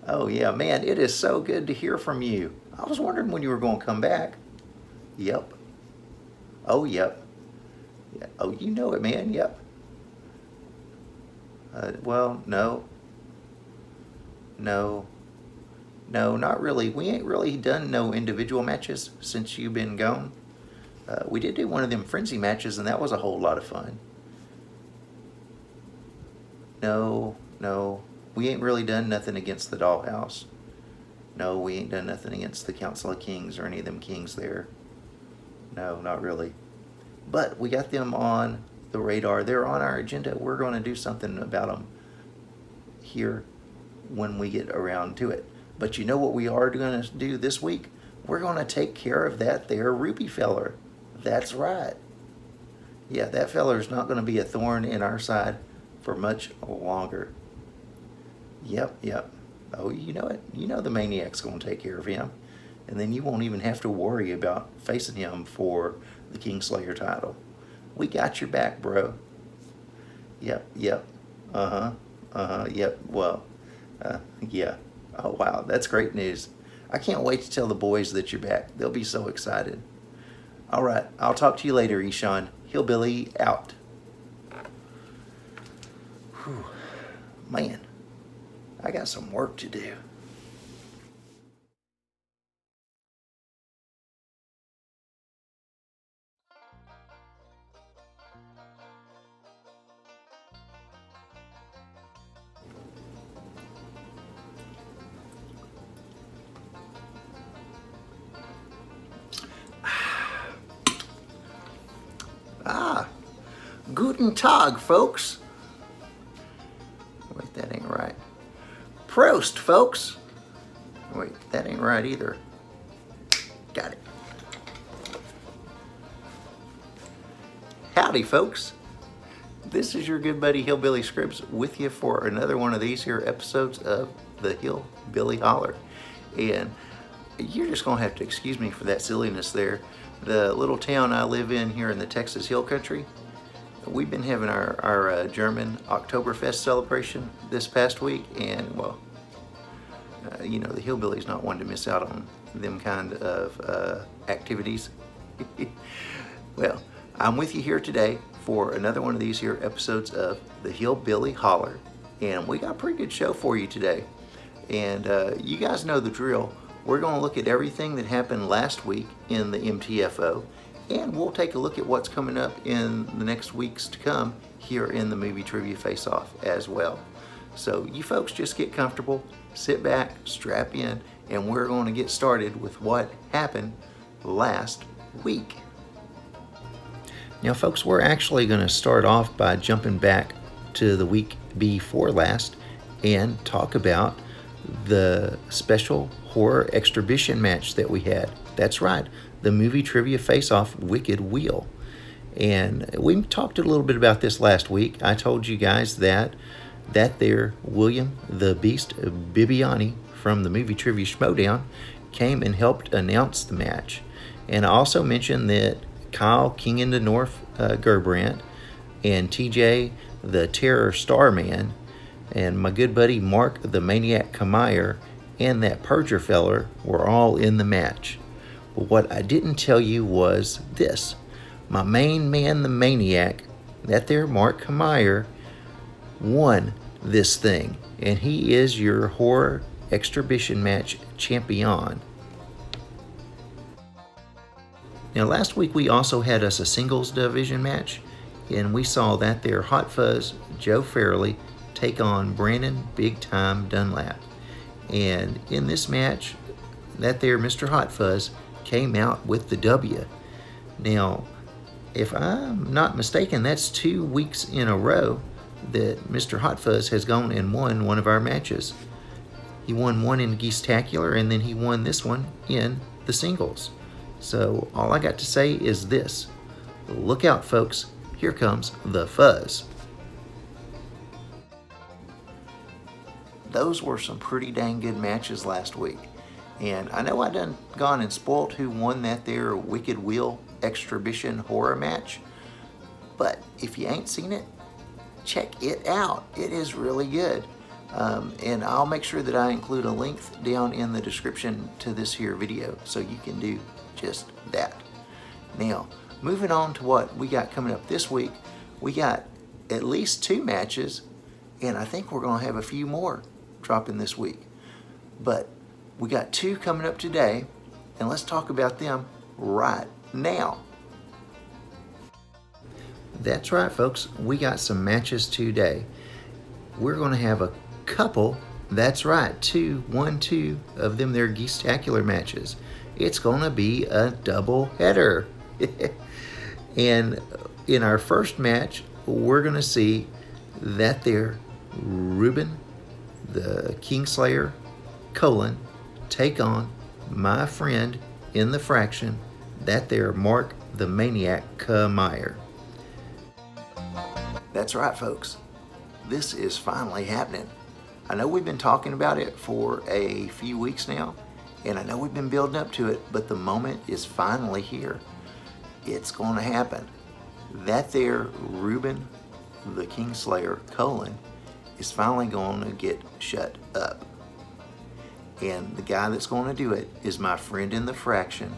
Oh, yeah, man, it is so good to hear from you. I was wondering when you were going to come back. Yep. Oh, yep. Yeah. Oh, you know it, man. Yep. Well, no. No. No, not really. We ain't really done no individual matches since you've been gone. We did do one of them frenzy matches, and that was a whole lot of fun. No, no. We ain't really done nothing against the Dollhouse. No, we ain't done nothing against the Council of Kings or any of them kings there. No, not really. But we got them on the radar. They're on our agenda. We're going to do something about them here when we get around to it. But you know what we are going to do this week? We're going to take care of that there Ruby feller. That's right. Yeah, that feller's not going to be a thorn in our side for much longer. Yep, yep. Oh, you know it. You know the Maniac's going to take care of him. And then you won't even have to worry about facing him for the Kingslayer title. We got your back, bro. Yep, yep. Yep, well, yeah. Oh, wow, that's great news. I can't wait to tell the boys that you're back. They'll be so excited. All right, I'll talk to you later, Eshawn. Hillbilly out. Whew. Man, I got some work to do. Guten Tag, folks. Wait, that ain't right. Prost, folks. Wait, that ain't right either. Got it. Howdy, folks. This is your good buddy Hillbilly Scripps with you for another one of these here episodes of the Hillbilly Hollar. And you're just going to have to excuse me for that silliness there. The little town I live in here in the Texas Hill Country, we've been having our German Oktoberfest celebration this past week, and well, you know, the hillbilly's not one to miss out on them kind of activities. Well, I'm with you here today for another one of these here episodes of the Hillbilly Hollar, and we got a pretty good show for you today. And you guys know the drill. We're going to look at everything that happened last week in the MTFO, and we'll take a look at what's coming up in the next weeks to come here in the Movie Trivia Face-Off as well. So you folks just get comfortable, sit back, strap in, and we're going to get started with what happened last week. Now folks, we're actually going to start off by jumping back to the week before last and talk about the special horror exhibition match that we had. That's right, the Movie Trivia Face-Off Wicked Wheel. And we talked a little bit about this last week. I told you guys that there William the Beast Bibbiani from the Movie Trivia Schmodown came and helped announce the match. And I also mentioned that Kyle King in the North Gerbrandt and TJ the Terror Starman and my good buddy Mark the Maniac Kamayer and that Perger feller were all in the match. But what I didn't tell you was this. My main man, the Maniac, that there Mark Kamayer, won this thing. And he is your horror exhibition match champion. Now last week we also had us a singles division match. And we saw that there Hot Fuzz Joe Fairley take on Brandon Big Time Dunlap. And in this match, that there Mr. Hot Fuzz came out with the W. Now, if I'm not mistaken, that's 2 weeks in a row that Mr. Hot Fuzz has gone and won one of our matches. He won one in Geestacular, and then he won this one in the singles. So all I got to say is this. Look out, folks. Here comes the Fuzz. Those were some pretty dang good matches last week. And I know I done gone and spoilt who won that there Wicked Wheel exhibition horror match. But if you ain't seen it, check it out. It is really good. And I'll make sure that I include a link down in the description to this here video so you can do just that. Now, moving on to what we got coming up this week, we got at least 2 matches, and I think we're going to have a few more dropping this week. But we got 2 coming up today, and let's talk about them right now. That's right, folks. We got some matches today. We're going to have a couple, that's right, 2 of them there Geestacular matches. It's going to be a double header. And in our first match, we're going to see that there Ruben, the Kingslayer, take on my friend in the fraction, that there Mark the Maniac Meyer. That's right, folks. This is finally happening. I know we've been talking about it for a few weeks now, and I know we've been building up to it, but the moment is finally here. It's going to happen. That there Ruben, the Kingslayer, is finally going to get shut up. And the guy that's going to do it is my friend in the fraction,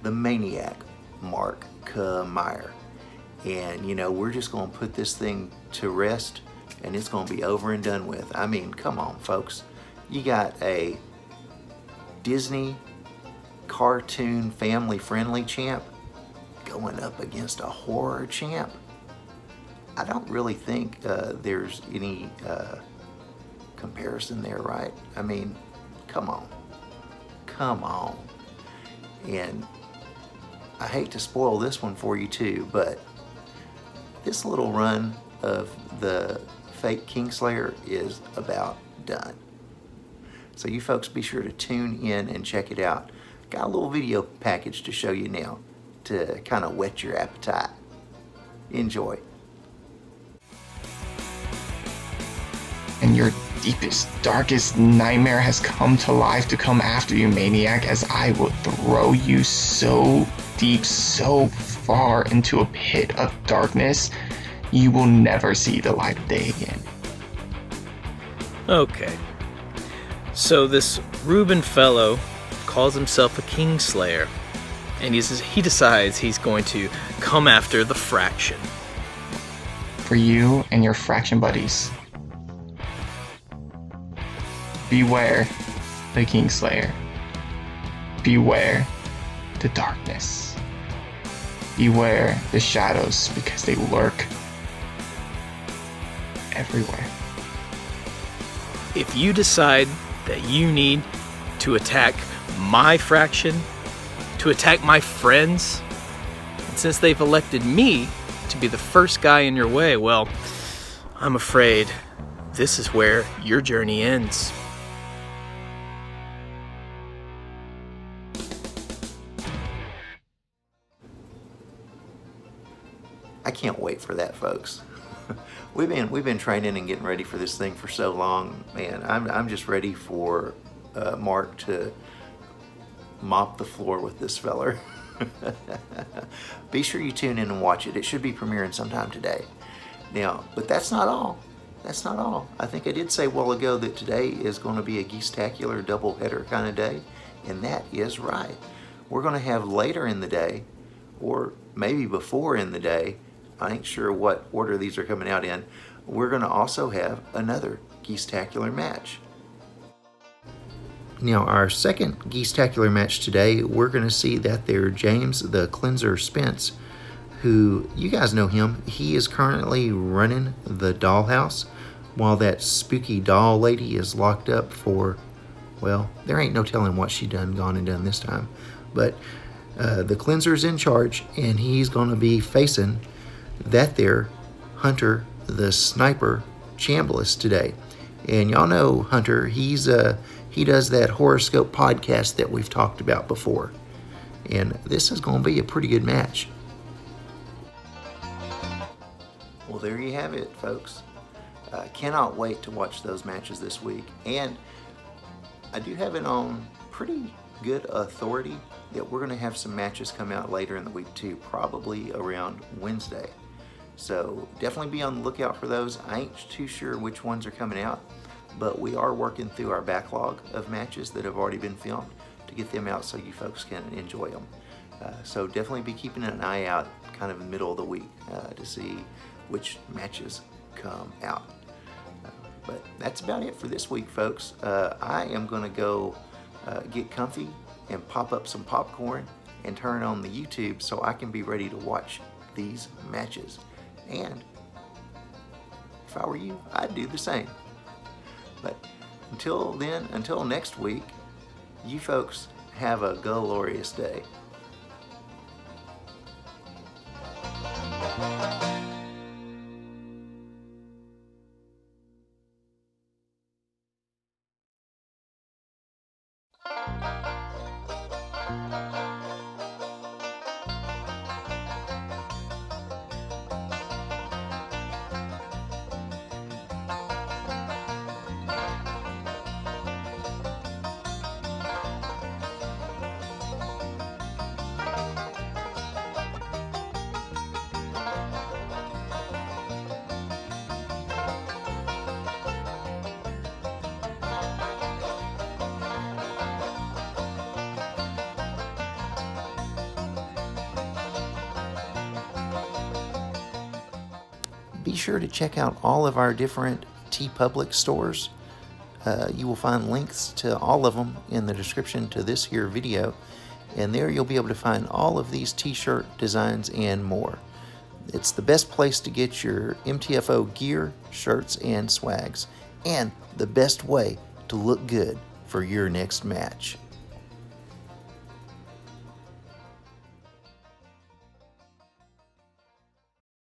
the Maniac, Mark Meyer. And, you know, we're just going to put this thing to rest, and it's going to be over and done with. I mean, come on, folks. You got a Disney cartoon family-friendly champ going up against a horror champ. I don't really think there's any comparison there, right? I mean, come on. Come on. And I hate to spoil this one for you too, but this little run of the fake Kingslayer is about done. So you folks be sure to tune in and check it out. Got a little video package to show you now to kind of whet your appetite. Enjoy. And your deepest, darkest nightmare has come to life to come after you, Maniac, as I will throw you so deep, so far into a pit of darkness, you will never see the light of day again. Okay. So this Reuben fellow calls himself a Kingslayer, and he decides he's going to come after the fraction. For you and your fraction buddies, beware the Kingslayer. Beware the darkness. Beware the shadows, because they lurk everywhere. If you decide that you need to attack my fraction, to attack my friends, and since they've elected me to be the first guy in your way, well, I'm afraid this is where your journey ends. I can't wait for that, folks. We've been training and getting ready for this thing for so long, man. I'm just ready for Mark to mop the floor with this feller. Be sure you tune in and watch it. It should be premiering sometime today. Now, but that's not all. That's not all. I think I did say a while ago that today is going to be a Geestacular doubleheader kind of day, and that is right. We're going to have later in the day, or maybe before in the day, I ain't sure what order these are coming out in, we're going to also have another Geestacular match. Now, our second Geestacular match today, we're going to see that there James the Cleanser Spence, who, you guys know him, he is currently running the dollhouse while that spooky doll lady is locked up for, well, there ain't no telling what she gone and done this time. But the Cleanser's in charge, and he's going to be facing that there Hunter the Sniper Chambliss today. And y'all know Hunter, he does that horoscope podcast that we've talked about before. And this is going to be a pretty good match. Well, there you have it, folks. Cannot wait to watch those matches this week. And I do have it on pretty good authority that we're going to have some matches come out later in the week too, probably around Wednesday. So definitely be on the lookout for those. I ain't too sure which ones are coming out, but we are working through our backlog of matches that have already been filmed to get them out so you folks can enjoy them. So definitely be keeping an eye out kind of in the middle of the week to see which matches come out. But that's about it for this week, folks. I am going to go get comfy and pop up some popcorn and turn on the YouTube so I can be ready to watch these matches. And if I were you, I'd do the same. But until then, until next week, you folks have a glorious day. Be sure to check out all of our different TeePublic stores. You will find links to all of them in the description to this here video, and there you'll be able to find all of these t-shirt designs and more. It's the best place to get your MTFO gear, shirts, and swags, and the best way to look good for your next match.